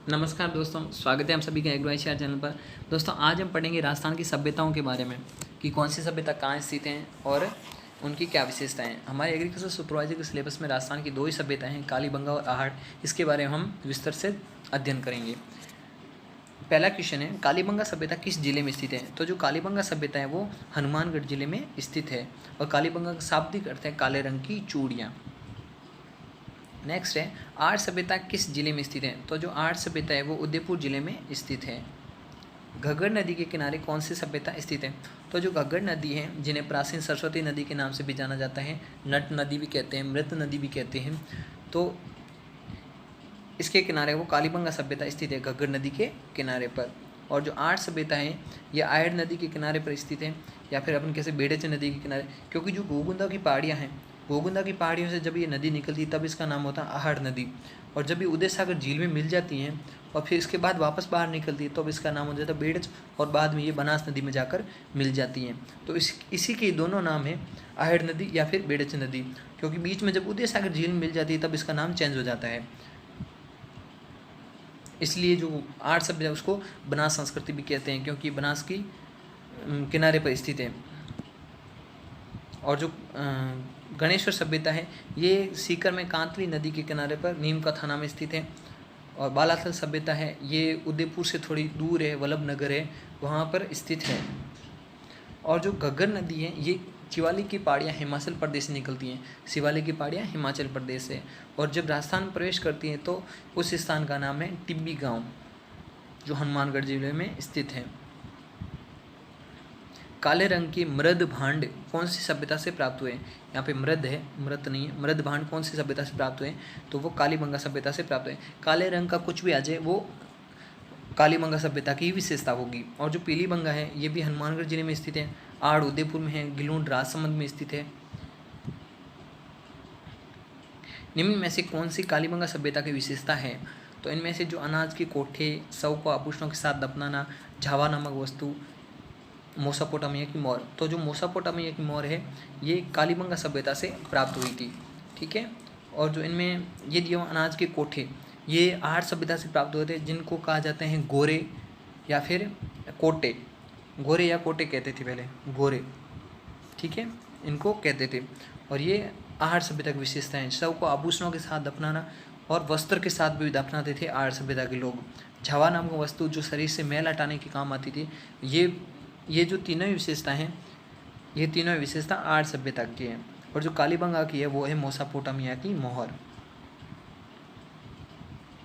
नमस्कार दोस्तों, स्वागत है हम सभी का एग्रोआईसीआर चैनल पर। दोस्तों आज हम पढ़ेंगे राजस्थान की सभ्यताओं के बारे में कि कौन सी सभ्यता कहाँ स्थित हैं और उनकी क्या विशेषताएं हैं। हमारे एग्रीकल्चर सुपरवाइजर के सिलेबस में राजस्थान की दो ही सभ्यताएं हैं, कालीबंगा और आहड़। इसके बारे में हम विस्तार से अध्ययन करेंगे। पहला क्वेश्चन है, कालीबंगा सभ्यता किस जिले में स्थित है? तो जो कालीबंगा सभ्यता है वो हनुमानगढ़ जिले में स्थित है और कालीबंगा का शाब्दिक अर्थ है काले रंग की चूड़ियाँ। नेक्स्ट है, आर्य सभ्यता किस जिले में स्थित है? तो जो आर्य सभ्यता है वो उदयपुर जिले में स्थित है। घग्गर नदी के किनारे कौन सी सभ्यता स्थित है? तो जो घग्गर नदी है, जिन्हें प्राचीन सरस्वती नदी के नाम से भी जाना जाता है, नट नदी भी कहते हैं, मृत नदी भी कहते हैं, तो इसके किनारे वो कालीबंगा सभ्यता स्थित है, घग्गर नदी के किनारे पर। और जो आर्य सभ्यता है ये आहड़ नदी के किनारे पर स्थित है, या फिर अपन कैसे बेड़च नदी के किनारे, क्योंकि जो गोगुंदा की पहाड़ियाँ हैं, गोगुंदा की पहाड़ियों से जब ये नदी निकलती तब इसका नाम होता है आहड़ नदी। और जब ये उदय सागर झील में मिल जाती हैं और फिर इसके बाद वापस बाहर निकलती है तो अब इसका नाम हो जाता है बेड़च, और बाद में ये बनास नदी में जाकर मिल जाती हैं। तो इसी के दोनों नाम है, आहड़ नदी या फिर बेड़च नदी, क्योंकि बीच में जब उदय सागर झील में मिल जाती है तब इसका नाम चेंज हो जाता है। इसलिए जो आर्य सभ्यता उसको बनास संस्कृति भी कहते हैं, क्योंकि बनास की किनारे पर स्थित है। और जो गणेश्वर सभ्यता है ये सीकर में कांतली नदी के किनारे पर नीम का थाना में स्थित है। और बालाथल सभ्यता है ये उदयपुर से थोड़ी दूर है, वल्लभ नगर है, वहाँ पर स्थित है। और जो घग्गर नदी है ये शिवालिक की पहाड़ियाँ हिमाचल प्रदेश से निकलती हैं, शिवालिक की पहाड़ियाँ हिमाचल प्रदेश से। और जब राजस्थान में प्रवेश करती हैं तो उस स्थान का नाम है टिब्बी गांव, जो हनुमानगढ़ जिले में स्थित है। काले रंग के मृद भांड कौन सी सभ्यता से प्राप्त हुए? यहाँ पे मृद है, मृत नहीं है, मृद भांड कौन सी सभ्यता से प्राप्त हुए? तो वो कालीबंगा सभ्यता से प्राप्त हुए। काले रंग का कुछ भी आ जाए वो कालीबंगा सभ्यता की विशेषता होगी। और जो पीलीबंगा है ये भी हनुमानगढ़ जिले में स्थित है, आड़ उदयपुर में है, गिलूंड राजसमंद में स्थित है। निम्न में से कौन सी कालीबंगा सभ्यता की विशेषता है? तो इनमें से जो अनाज के कोठे, शव को आभूषणों के साथ दफनाना, झावा नामक वस्तु, मोसापोटामिया की मोर। तो जो मोसापोटामिया की मोर है ये कालीबंगा सभ्यता से प्राप्त हुई थी, ठीक है। और जो इनमें ये जो अनाज के कोठे ये आर्य सभ्यता से प्राप्त हुए थे, जिनको कहा जाते हैं गोरे या फिर कोटे। गोरे या कोटे कहते थे पहले, गोरे, ठीक है, इनको कहते थे। और ये आर्य सभ्यता की विशेषता है। शव को आभूषणों के साथ दफनाना और वस्त्र के साथ भी दफनाते थे आर्य सभ्यता के लोग। झावा नाम की वस्तु जो शरीर से मैल हटाने के काम आती थी। ये जो तीनों विशेषता हैं, ये तीनों विशेषता आर्य सभ्यता की है। और जो कालीबंगा की है वो है मोसापोटामिया की मोहर।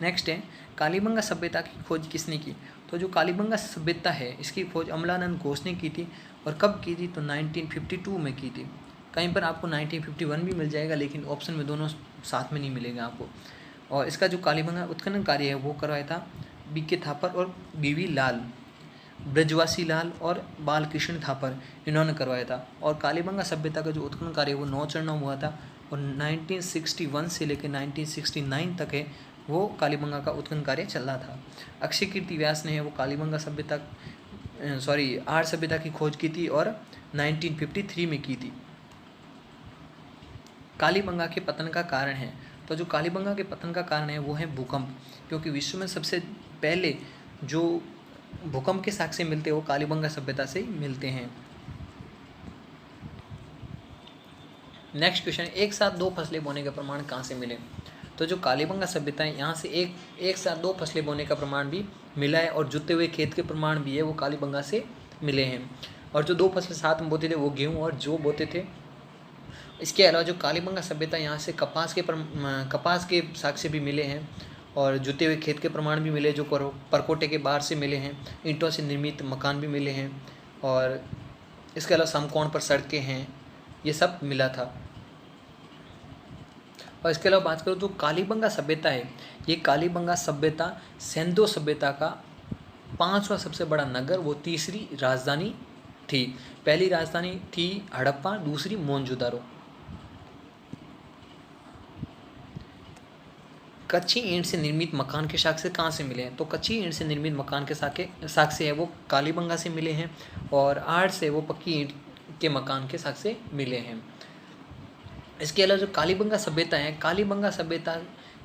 नेक्स्ट है, कालीबंगा सभ्यता की खोज किसने की? तो जो कालीबंगा सभ्यता है इसकी खोज अमलानंद घोष ने की थी। और कब की थी? तो 1952 में की थी। कहीं पर आपको 1951 भी मिल जाएगा, लेकिन ऑप्शन में दोनों साथ में नहीं मिलेगा आपको। और इसका जो कालीबंगा उत्खनन कार्य है वो करवाया था BK थापर और BV लाल, ब्रजवासी लाल और बालकृष्ण थापर, इन्होंने करवाया था। और कालीबंगा सभ्यता का जो उत्खनन कार्य वो 9 चरणों में हुआ था। और 1961 से लेकर 1969 तक है वो कालीबंगा का उत्खनन कार्य चल रहा था। अक्षय कीर्ति व्यास ने वो कालीबंगा सभ्यता आर्य सभ्यता की खोज की थी और 1953 में की थी। कालीबंगा के पतन का कारण है? तो जो कालीबंगा के पतन का कारण है वो है भूकंप, क्योंकि विश्व में सबसे पहले जो भूकंप के साक्ष्य मिलते हैं वो कालीबंगा सभ्यता से ही मिलते हैं। नेक्स्ट क्वेश्चन, एक साथ दो फसलें बोने का प्रमाण कहाँ से मिले? तो जो कालीबंगा सभ्यता है यहाँ से एक साथ दो फसलें बोने का प्रमाण भी मिला है, और जुते हुए खेत के प्रमाण भी है वो कालीबंगा से मिले हैं। और जो दो फसलें साथ में बोते थे वो गेहूँ और जौ बोते थे। इसके अलावा जो कालीबंगा सभ्यता यहाँ से कपास के साक्ष्य भी मिले हैं, और जुते हुए खेत के प्रमाण भी मिले जो परकोटे के बाहर से मिले हैं। ईंटों से निर्मित मकान भी मिले हैं, और इसके अलावा समकोण पर सड़कें हैं, ये सब मिला था। और इसके अलावा बात करूँ तो कालीबंगा सभ्यता है, ये कालीबंगा सभ्यता सेंधो सभ्यता का 5वां सबसे बड़ा नगर, वो तीसरी राजधानी थी। पहली राजधानी थी हड़प्पा, दूसरी मोहनजोदारो। कच्ची ईंट से निर्मित मकान के साक्ष्य कहाँ से मिले हैं? तो कच्ची ईंट से निर्मित मकान के साक्ष्य है वो कालीबंगा से मिले हैं, और आड़ से वो पक्की ईंट के मकान के साक्ष्य मिले हैं। इसके अलावा जो कालीबंगा सभ्यता है, कालीबंगा सभ्यता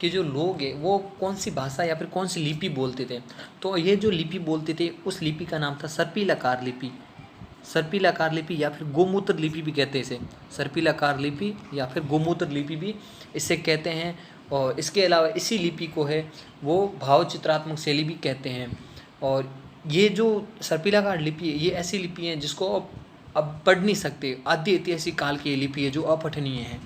कि जो लोग हैं वो कौन सी भाषा या फिर कौन सी लिपि बोलते थे। तो ये जो लिपि बोलते थे उस लिपि का नाम था सर्पिलाकार लिपि। सर्पिलाकार लिपि या फिर गोमूत्र लिपि भी कहते हैं इसे। सर्पिलाकार लिपि या फिर गोमूत्र लिपि भी इसे कहते हैं। और इसके अलावा इसी लिपि को है वो भाव चित्रात्मक शैली भी कहते हैं। और ये जो सर्पिलाकार लिपि है ये ऐसी लिपि है जिसको अब पढ़ नहीं सकते। आदि ऐतिहासिक काल की लिपि है जो अपठनीय है।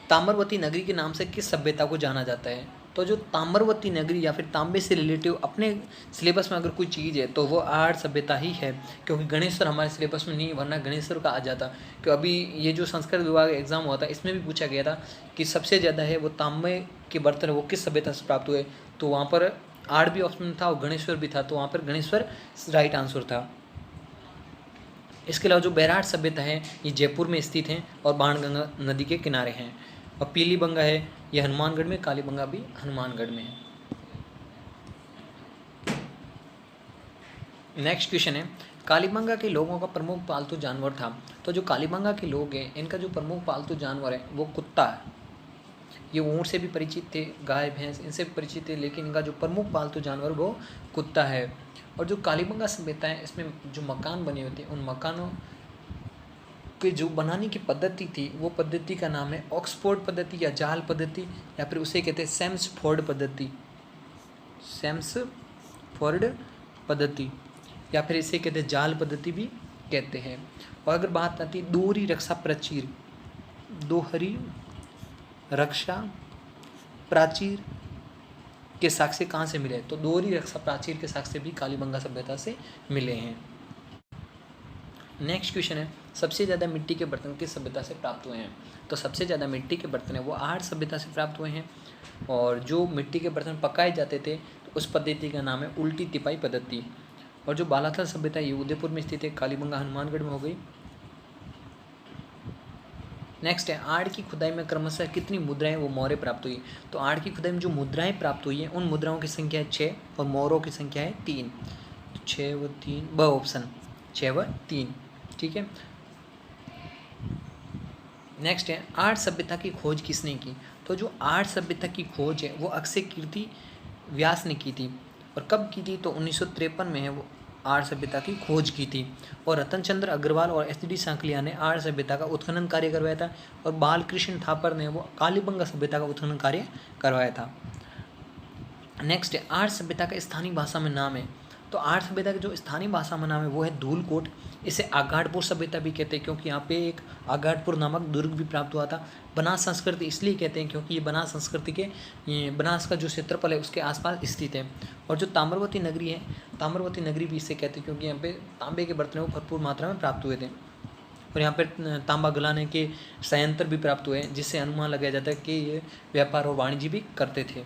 ताम्रवती नगरी के नाम से किस सभ्यता को जाना जाता है। तो जो ताम्रवती नगरी या फिर तांबे से रिलेटिव अपने सिलेबस में अगर कोई चीज़ है तो वो आर्य सभ्यता ही है, क्योंकि गणेश्वर हमारे सिलेबस में नहीं है, वरना गणेश्वर का आ जाता। क्योंकि अभी ये जो संस्कृत विभाग एग्जाम हुआ था इसमें भी पूछा गया था कि सबसे ज़्यादा है वो तांबे के बर्तन वो किस सभ्यता से प्राप्त हुए, तो वहाँ पर आर्य भी ऑप्शन में था और गणेश्वर भी था, तो वहाँ पर गणेश्वर राइट आंसर था। इसके अलावा जो बैराट सभ्यता है ये जयपुर में स्थित है और बाणगंगा नदी के किनारे हैं। और पीलीबंगा है ये हनुमानगढ़ में, कालीबंगा भी हनुमानगढ़ में है। नेक्स्ट क्वेश्चन है कालीबंगा के लोगों का प्रमुख पालतू जानवर था। तो जो कालीबंगा के लोग हैं इनका जो प्रमुख पालतू जानवर है वो कुत्ता है। ये ऊँट से भी परिचित थे, गाय भैंस इनसे भी परिचित थे, लेकिन इनका जो प्रमुख पालतू जानवर वो कुत्ता है। और जो कालीबंगा सभ्यता है इसमें जो मकान बने होते हैं उन मकानों कि जो बनाने की पद्धति थी वो पद्धति का नाम है ऑक्सफोर्ड पद्धति या जाल पद्धति, या फिर उसे कहते हैं सेम्सफोर्ड पद्धति। सेम्सफोर्ड पद्धति या फिर इसे कहते हैं जाल पद्धति भी कहते हैं। और अगर बात आती है दोहरी रक्षा प्राचीर, दोहरी रक्षा प्राचीर के साक्ष्य कहाँ से मिले, तो दोहरी रक्षा प्राचीर के साक्ष्य भी कालीबंगा सभ्यता से मिले हैं। नेक्स्ट क्वेश्चन है सबसे ज़्यादा मिट्टी के बर्तन किस सभ्यता से प्राप्त हुए हैं। तो सबसे ज़्यादा मिट्टी के बर्तन है वो आर्य सभ्यता से प्राप्त हुए हैं। और जो मिट्टी के बर्तन पकाए जाते थे तो उस पद्धति का नाम है उल्टी तिपाई पद्धति। और जो बालाथल सभ्यता ये उदयपुर में स्थित है, कालीबंगा हनुमानगढ़ में हो गई। नेक्स्ट है आर्य की खुदाई में क्रमशः कितनी मुद्राएं वो मौर्य प्राप्त हुई। तो आर्य की खुदाई में जो मुद्राएं प्राप्त हुई हैं उन मुद्राओं की संख्या है 6 और मौर्यों की संख्या है 3। 6 व 3 ब ऑप्शन 6 व 3, ठीक है। नेक्स्ट है आर्य सभ्यता की खोज किसने की। तो जो आर्य सभ्यता की खोज है वो अक्षय कीर्ति व्यास ने की थी। और कब की थी, तो 1953 में है वो आर्य सभ्यता की खोज की थी। और रतन चंद्र अग्रवाल और एच.डी. सांकलिया ने आर्य सभ्यता का उत्खनन कार्य करवाया था। और बालकृष्ण थापर ने वो कालीबंगा सभ्यता का उत्खनन कार्य करवाया था। नेक्स्ट है आर्य सभ्यता का स्थानीय भाषा में नाम है। तो आर्य सभ्यता का जो स्थानीय भाषा में नाम है वो है धूलकोट। इसे आगाड़पुर सभ्यता भी कहते हैं क्योंकि यहाँ पे एक आगाड़पुर नामक दुर्ग भी प्राप्त हुआ था। बनास संस्कृति इसलिए कहते हैं क्योंकि ये बनास संस्कृति के बनास का जो क्षेत्रफल है उसके आसपास स्थित है। और जो ताम्रवती नगरी है, ताम्रवती नगरी भी इसे कहते हैं क्योंकि यहाँ पे तांबे के बर्तनों भरपूर मात्रा में प्राप्त हुए थे। और यहाँ पर तांबा गलाने के संयंत्र भी प्राप्त हुए हैं, जिससे अनुमान लगाया जाता है कि ये व्यापार और वाणिज्य भी करते थे।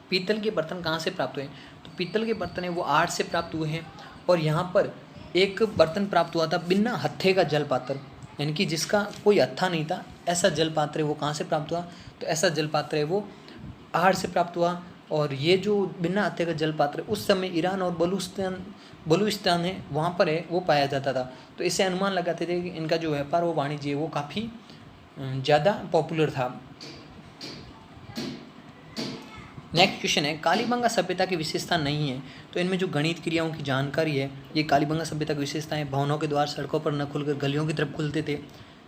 पीतल के बर्तन कहाँ से प्राप्त हुए, तो पीतल के बर्तन है वो आर्य से प्राप्त हुए हैं। और यहाँ पर एक बर्तन प्राप्त हुआ था बिना हत्थे का जल पात्र, यानी कि जिसका कोई हत्था नहीं था, ऐसा जल पात्र है वो कहाँ से प्राप्त हुआ, तो ऐसा जल पात्र है वो आर्य से प्राप्त हुआ। और ये जो बिना हत्थे का जल पात्र उस समय ईरान और बलूचिस्तान है वहाँ पर है वो पाया जाता था। तो इससे अनुमान लगाते थे कि इनका जो व्यापार और वाणिज्य है वो काफ़ी ज़्यादा पॉपुलर था। नेक्स्ट क्वेश्चन है कालीबंगा सभ्यता की विशेषता नहीं है। तो इनमें जो गणित क्रियाओं की जानकारी है ये कालीबंगा सभ्यता की विशेषता है। भवनों के द्वार सड़कों पर न खुलकर गलियों की तरफ खुलते थे।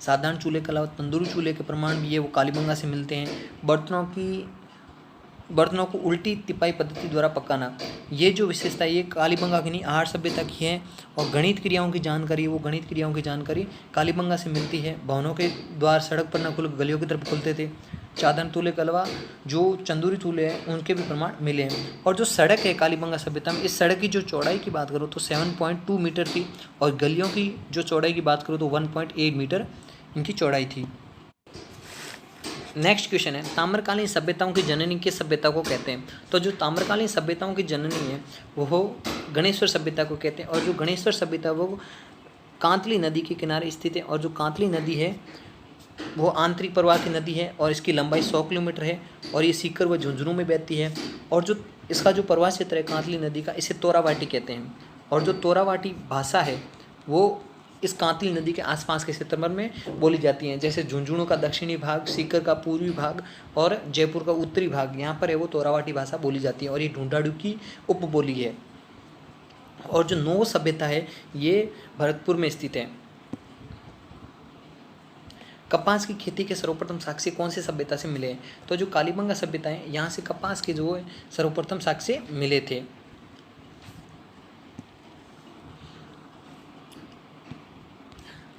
साधारण चूल्हे के अलावा तंदूरी चूल्हे के प्रमाण भी है वो कालीबंगा से मिलते हैं। बर्तनों को उल्टी तिपाई पद्धति द्वारा पकाना, ये जो विशेषता है ये कालीबंगा की नहीं आर्य सभ्यता की है। और गणित क्रियाओं की जानकारी वो गणित क्रियाओं की जानकारी कालीबंगा से मिलती है। भवनों के द्वार सड़क पर न खुल गलियों की तरफ खुलते थे। चादर चूल्हे के अलावा जो चंदूरी चूल्हे हैं उनके भी प्रमाण मिले हैं। और जो सड़क है कालीबंगा सभ्यता में, इस सड़क की जो चौड़ाई की बात करूँ तो 7.2 मीटर थी और गलियों की जो चौड़ाई की बात करूँ तो 1.8 मीटर इनकी चौड़ाई थी। नेक्स्ट क्वेश्चन है ताम्रकालीन सभ्यताओं की जननी किस सभ्यता को कहते हैं। तो जो ताम्रकालीन सभ्यताओं की जननी है वो गणेश्वर सभ्यता को कहते हैं। और जो गणेश्वर सभ्यता वो कांतली नदी के किनारे स्थित है। और जो कांतली नदी है वो आंतरिक प्रवाह की नदी है और इसकी लंबाई 100 किलोमीटर है और ये सीकर व झुंझुनू में बहती है। और जो इसका जो प्रवाह क्षेत्र है कांतली नदी का, इसे तोरावाटी कहते हैं। और जो तोरावाटी भाषा है वो इस कांतिल नदी के आसपास के क्षेत्र में बोली जाती हैं। जैसे झुंझुनू का दक्षिणी भाग, सीकर का पूर्वी भाग और जयपुर का उत्तरी भाग, यहाँ पर है वो तोरावाटी भाषा बोली जाती है और ये ढूंढाड़ू की उपबोली है। और जो नौ सभ्यता है ये भरतपुर में स्थित है। कपास की खेती के सर्वप्रथम साक्ष्य कौन सी सभ्यता से मिले हैं? तो जो कालीबंगा सभ्यता है यहाँ से कपास के जो सर्वप्रथम साक्ष्य मिले थे।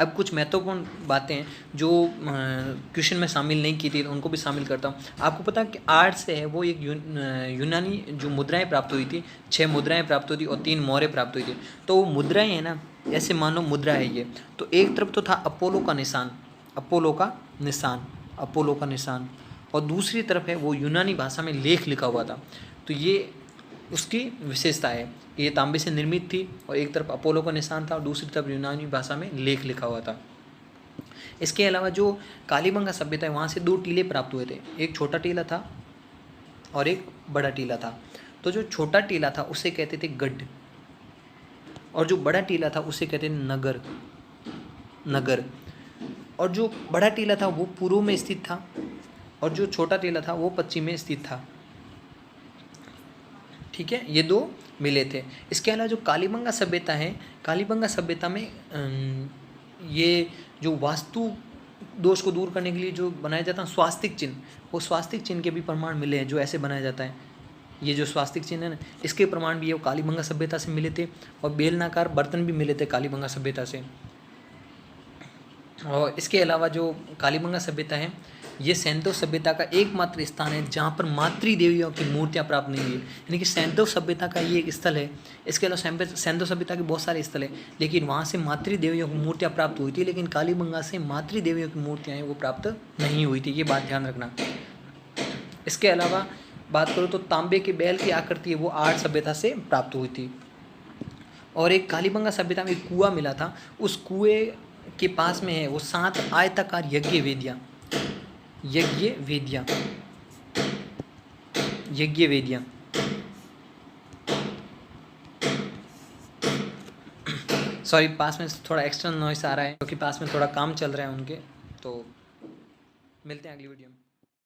अब कुछ महत्वपूर्ण बातें जो क्वेश्चन में शामिल नहीं की थी उनको भी शामिल करता हूँ। आपको पता है कि आर्ट से है वो एक यूनानी जो मुद्राएं प्राप्त हुई थी, 6 मुद्राएं प्राप्त हुई थी और 3 मोहरें प्राप्त हुई थी। तो वो मुद्राएं हैं ना, ऐसे मानो मुद्रा है ये। तो एक तरफ तो था अपोलो का निशान, अपोलो का निशान, अपोलो का निशान, और दूसरी तरफ है वो यूनानी भाषा में लेख लिखा हुआ था। तो ये उसकी विशेषता है, ये तांबे से निर्मित थी और एक तरफ अपोलो का निशान था और दूसरी तरफ यूनानी भाषा में लेख लिखा हुआ था। इसके अलावा जो कालीबंगा सभ्यता है वहाँ से 2 टीले प्राप्त हुए थे, एक छोटा टीला था और एक बड़ा टीला था। तो जो छोटा टीला था उसे कहते थे गढ़ और जो बड़ा टीला था उसे कहते थे नगर, नगर। और जो बड़ा टीला था वो पूर्व में स्थित था और जो छोटा टीला था वो पश्चिम में स्थित था। ठीक है, ये 2 मिले थे। इसके अलावा जो कालीबंगा सभ्यता है, कालीबंगा सभ्यता में ये जो वास्तु दोष को दूर करने के लिए जो बनाया जाता है स्वास्तिक चिन्ह, वो स्वास्तिक चिन्ह के भी प्रमाण मिले हैं। जो ऐसे बनाया जाता है, ये जो स्वास्तिक चिन्ह है ना, इसके प्रमाण भी ये कालीबंगा सभ्यता से मिले थे। और बेलनाकार बर्तन भी मिले थे कालीबंगा सभ्यता से। और इसके अलावा जो कालीबंगा सभ्यता है ये सैंधव सभ्यता का एकमात्र स्थान है जहाँ पर मातृदेवियों की मूर्तियाँ प्राप्त नहीं हुई, यानी कि सैंधव सभ्यता का ये एक स्थल है। इसके अलावा सैंधव सभ्यता के बहुत सारे स्थल हैं, लेकिन वहाँ से मातृदेवियों की मूर्तियाँ प्राप्त हुई थी, लेकिन कालीबंगा से मातृदेवियों की मूर्तियाँ हैं वो प्राप्त नहीं हुई थी। ये बात ध्यान रखना। इसके अलावा बात करो तो तांबे के बैल की आकृति है वो आर्य सभ्यता से प्राप्त हुई थी। और एक कालीबंगा सभ्यता में एक कुआं मिला था, उस कुएं के पास में है वो 7 आयताकार यज्ञ वेदियाँ, यज्ञ वेदियाँ, यज्ञ वेदियाँ। सॉरी, पास में थोड़ा एक्स्ट्रा नॉइस आ रहा है क्योंकि पास में थोड़ा काम चल रहा है उनके। तो मिलते हैं अगली वीडियो में।